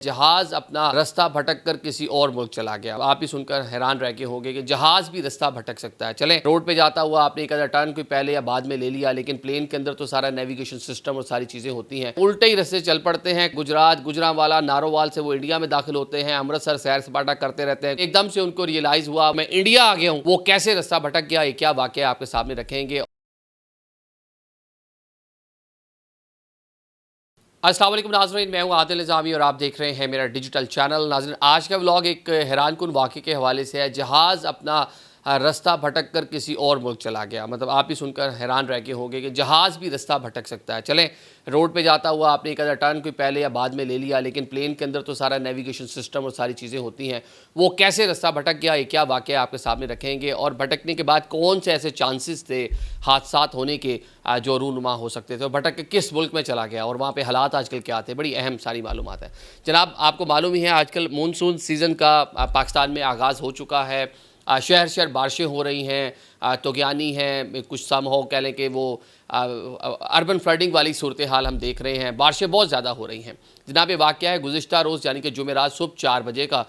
जहाज अपना रास्ता भटक कर किसी और मुल्क चला गया। आप ही सुनकर हैरान रह गए होंगे कि जहाज भी रास्ता भटक सकता है। चलें, रोड पे जाता हुआ आपने एक आधा टर्न कोई पहले या बाद में ले लिया, लेकिन प्लेन के अंदर तो सारा नेविगेशन सिस्टम और सारी चीजें होती हैं। उल्टे ही रास्ते चल पड़ते हैं। गुजरात, गुजरांवाला, नारोवाल से वो इंडिया में दाखिल होते हैं, अमृतसर सैर सपाटा करते रहते हैं। एकदम से उनको रियलाइज हुआ मैं इंडिया आ गया हूँ। वो कैसे रास्ता भटक गया, ये क्या वाकया आपके सामने रखेंगे। अस्सलाम वालेकुम नाज़रीन, मैं हूं आदिल निज़ामी और आप देख रहे हैं मेरा डिजिटल चैनल। नाज़रीन, आज का व्लॉग एक हैरानकुन वाक़े के हवाले से है। जहाज़ अपना रास्ता भटक कर किसी और मुल्क चला गया। मतलब आप ही सुनकर हैरान रह गए होंगे कि जहाज़ भी रास्ता भटक सकता है। चलें, रोड पे जाता हुआ आपने एक आधा टर्न कोई पहले या बाद में ले लिया, लेकिन प्लेन के अंदर तो सारा नेविगेशन सिस्टम और सारी चीज़ें होती हैं। वो कैसे रास्ता भटक गया, ये क्या वाक़या आपके सामने रखेंगे, और भटकने के बाद कौन से ऐसे चांसेस थे हादसात होने के जो रूनुमा हो सकते थे, और भटक के किस मुल्क में चला गया और वहाँ पे हालात आजकल क्या थे। बड़ी अहम सारी मालूमात है। जनाब, आपको मालूम ही है आजकल मानसून सीज़न का पाकिस्तान में आगाज़ हो चुका है। शहर शहर बारिशें हो रही हैं, तोगयानी हैं, कुछ समहाउ कह लें कि वो अर्बन फ्लडिंग वाली सूरत हाल हम देख रहे हैं। बारिशें बहुत ज़्यादा हो रही हैं। जनाब, ये वाक़या है गुज़िश्ता रोज़ यानी कि जुमेरात सुबह 4 बजे का।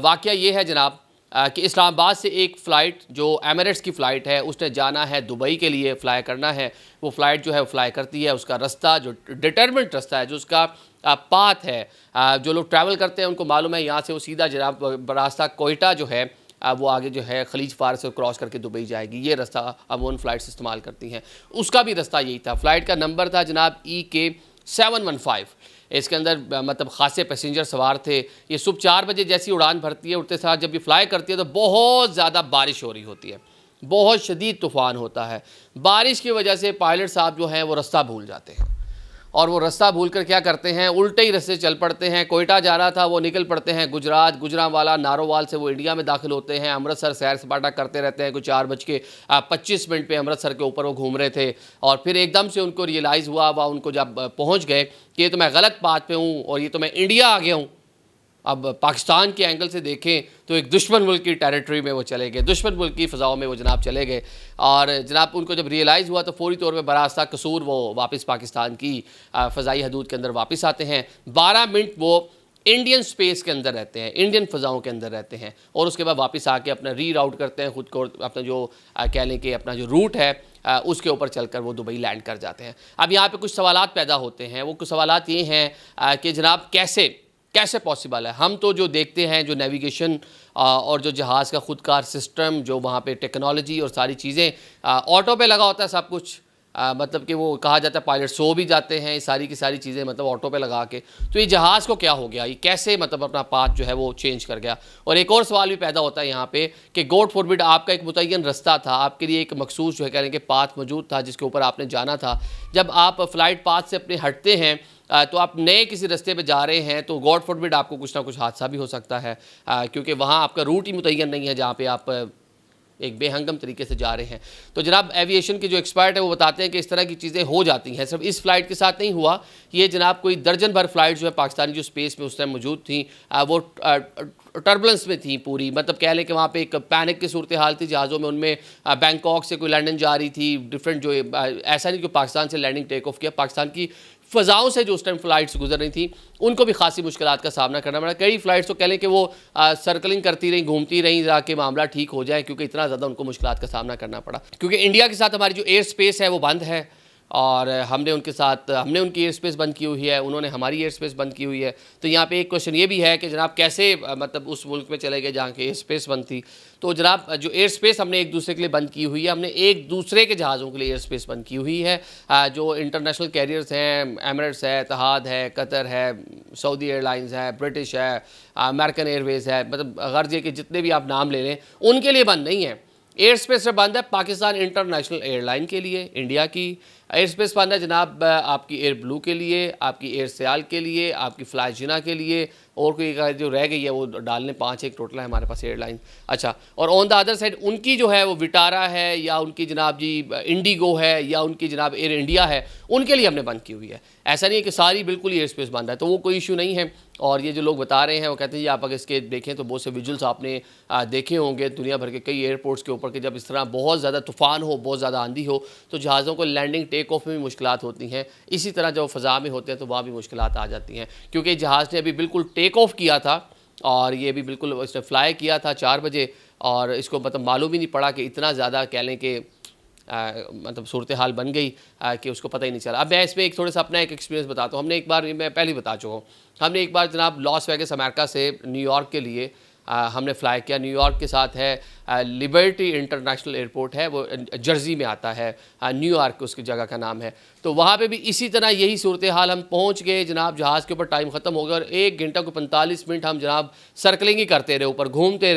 वाक़या ये है जनाब कि इस्लामाबाद से एक फ़्लाइट जो एमिरेट्स की फ़्लाइट है, उसने जाना है दुबई के लिए, फ़्लाई करना है। वो फ़्लाइट जो है वो फ़्लाई करती है। उसका रास्ता जो डिटरमिन्ड रास्ता है, जो उसका पाथ है, जो लोग ट्रैवल करते हैं उनको मालूम है यहाँ से वो सीधा जनाब रास्ता कोयटा जो है वो आगे जो है खलीज फार से क्रॉस करके दुबई जाएगी। ये रास्ता अमूमन फ़्लाइट्स इस्तेमाल करती हैं। उसका भी रास्ता यही था। फ़्लाइट का नंबर था जनाब EK715। इसके अंदर मतलब खासे पैसेंजर सवार थे। ये सुबह 4 बजे जैसी उड़ान भरती है, उड़ते साथ जब ये फ्लाई करती है तो बहुत ज़्यादा बारिश हो रही होती है, बहुत शदीद तूफ़ान होता है। बारिश की वजह से पायलट साहब जो हैं वो रास्ता भूल जाते हैं, और वो रास्ता भूल कर क्या करते हैं, उल्टे ही रास्ते चल पड़ते हैं। कोयटा जा रहा था, वो निकल पड़ते हैं गुजरात, गुजरांवाला, नारोवाल से वो इंडिया में दाखिल होते हैं। अमृतसर सैर सपाटा करते रहते हैं। कुछ 4:25 पे अमृतसर के ऊपर वो घूम रहे थे, और फिर एकदम से उनको रियलाइज़ हुआ, वह उनको जब पहुँच गए कि ये तो मैं गलत बात पे हूँ और ये तो मैं इंडिया आ गया हूँ। अब पाकिस्तान के एंगल से देखें तो एक दुश्मन मुल्क की टेरिटरी में वो चले गए, दुश्मन मुल्क की फ़ज़ाओं में वो जनाब चले गए। और जनाब उनको जब रियलाइज़ हुआ तो फ़ौरी तौर पे बरास्ता कसूर वो वापस पाकिस्तान की फ़ज़ाई हदूद के अंदर वापस आते हैं। 12 मिनट वो इंडियन स्पेस के अंदर रहते हैं, इंडियन फ़ज़ाओं के अंदर रहते हैं, और उसके बाद वापस आके अपना री राउट करते हैं ख़ुद को, अपना जो कह लें कि अपना जो रूट है उसके ऊपर चलकर वो दुबई लैंड कर जाते हैं। अब यहाँ पे कुछ सवालात पैदा होते हैं। वो कुछ सवालात ये हैं कि जनाब कैसे पॉसिबल है। हम तो जो देखते हैं जो नेविगेशन और जो जहाज़ का ख़ुदकार सिस्टम, जो वहाँ पे टेक्नोलॉजी और सारी चीज़ें ऑटो पे लगा होता है सब कुछ। मतलब कि वो कहा जाता है पायलट सो भी जाते हैं, सारी की सारी चीज़ें मतलब ऑटो पे लगा के। तो ये जहाज़ को क्या हो गया, ये कैसे मतलब अपना पाथ जो है वो चेंज कर गया। और एक और सवाल भी पैदा होता है यहाँ पे कि गॉड फॉरबिड आपका एक मुतय्यन रास्ता था, आपके लिए एक मखसूस जो है कह रहे हैं कि पाथ मौजूद था जिसके ऊपर आपने जाना था। जब आप फ़्लाइट पाथ से अपने हटते हैं तो आप नए किसी रास्ते पे जा रहे हैं, तो गॉड फॉरबिड आपको कुछ ना कुछ हादसा भी हो सकता है, क्योंकि वहाँ आपका रूट ही मुतय्यन नहीं है जहाँ पे आप एक बेहंगम तरीके से जा रहे हैं। तो जनाब एविएशन के जो एक्सपर्ट है वो बताते हैं कि इस तरह की चीज़ें हो जाती हैं। सिर्फ इस फ्लाइट के साथ नहीं हुआ, ये जनाब कोई दर्जन भर फ्लाइट जो है पाकिस्तानी जो स्पेस में उस टाइम मौजूद थी, वो टर्बुलेंस में थी पूरी। मतलब कह लें कि वहाँ पे एक पैनिक की सूरत हाल थी जहाज़ों में। उनमें बैंकॉक से कोई लंदन जा रही थी, डिफरेंट जो ऐसा नहीं कि पाकिस्तान से लैंडिंग टेक ऑफ किया, पाकिस्तान की फ़ज़ाओं से जो उस टाइम फ़्लाइट्स गुजर रही थी उनको भी खासी मुश्किलात का सामना करना पड़ा। कई फ़्लाइट्स तो कह लें कि वो सर्कलिंग करती रहीं, घूमती रहीं ताकि मामला ठीक हो जाए, क्योंकि इतना ज़्यादा उनको मुश्किलात का सामना करना पड़ा। क्योंकि इंडिया के साथ हमारी जो एयर स्पेस है वो बंद है, और हमने उनकी एयर स्पेस बंद की हुई है, उन्होंने हमारी एयर स्पेस बंद की हुई है। तो यहाँ पे एक क्वेश्चन ये भी है कि जनाब कैसे मतलब उस मुल्क में चले गए जहाँ की एयर स्पेस बंद थी। तो जनाब जो एयर स्पेस हमने एक दूसरे के लिए बंद की हुई है, हमने एक दूसरे के जहाज़ों के लिए एयर स्पेस बंद की हुई है। जो इंटरनेशनल कैरियर्स हैं, एमिरेट्स है, इतिहाद है, कतर है, सऊदी एयरलाइंस है, ब्रिटिश है, अमेरिकन एयरवेज़ है, मतलब गर्ज के जितने भी आप नाम ले लें उनके लिए बंद नहीं है। एयर स्पेस बंद है पाकिस्तान इंटरनेशनल एयरलाइन के लिए, इंडिया की एयर स्पेस बंद है जनाब आपकी एयर ब्लू के लिए, आपकी एयर सियाल के लिए, आपकी फ्लाई जिना के लिए, और कोई जो रह गई है वो डालने 5 एक टोटल है हमारे पास एयरलाइन। अच्छा, और ऑन द अदर साइड उनकी जो है वो विटारा है, या उनकी जनाब जी इंडिगो है, या उनकी जनाब एयर इंडिया है, उनके लिए हमने बंद की हुई है। ऐसा नहीं है कि सारी बिल्कुल ही एयर स्पेस बंद है, तो वो कोई इशू नहीं है। और ये जो लोग बता रहे हैं वो कहते हैं, ये आप अगर इसके देखें तो बहुत से विजुअल्स आपने देखे होंगे दुनिया भर के कई एयरपोर्ट्स के ऊपर कि जब इस तरह बहुत ज़्यादा तूफ़ान हो, बहुत ज़्यादा आंधी हो, तो जहाज़ों को लैंडिंग टेक ऑफ में भी मुश्किलात होती हैं। इसी तरह जब फ़ज़ा में होते हैं तो वहाँ भी मुश्किलात आ जाती हैं, क्योंकि जहाज़ ने अभी बिल्कुल टेक ऑफ किया था और ये भी बिल्कुल इसने फ्लाई किया था 4 बजे, और इसको मतलब मालूम ही नहीं पड़ा कि इतना ज़्यादा कह लें कि मतलब सूरत हाल बन गई कि उसको पता ही नहीं चला। अब मैं इसमें एक थोड़ा सा अपना एक एक्सपीरियंस बताता हूँ। हमने एक बार, मैं पहले ही बता चुका हूँ, हमने एक बार जनाब लॉस वेगस अमेरिका से न्यूयॉर्क के लिए हमने फ़्लाई किया। न्यूयॉर्क के साथ है लिबर्टी इंटरनेशनल एयरपोर्ट है, वो जर्सी में आता है, न्यूयॉर्क उसकी जगह का नाम है। तो वहाँ पे भी इसी तरह यही सूरत हाल, हम पहुँच गए जनाब, जहाज़ के ऊपर टाइम ख़त्म हो गया और 1 घंटा को 45 मिनट हम जनाब सर्कलिंग ही करते रहे, ऊपर घूमते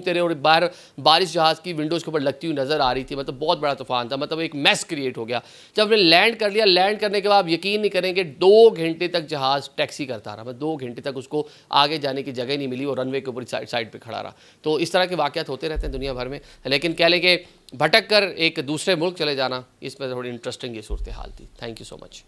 रहे और बाहर बारिश जहाज़ की विंडोज़ के ऊपर लगती हुई नज़र आ रही थी। मतलब बहुत बड़ा तूफ़ान था, मतलब एक मैस क्रिएट हो गया। जब हमने लैंड कर लिया, लैंड करने के बाद आप यकीन नहीं करेंगे 2 घंटे तक जहाज़ टैक्सी करता रहा। मतलब 2 घंटे तक उसको आगे जाने की जगह नहीं मिली और रनवे के ऊपर साइड पे खड़ा रहा। तो इस तरह के वाक़यात होते रहते हैं दुनिया भर में, लेकिन कह लें कि भटक कर एक दूसरे मुल्क चले जाना, इसमें थोड़ी इंटरेस्टिंग ये सूरत हाल थी। Thank you so much.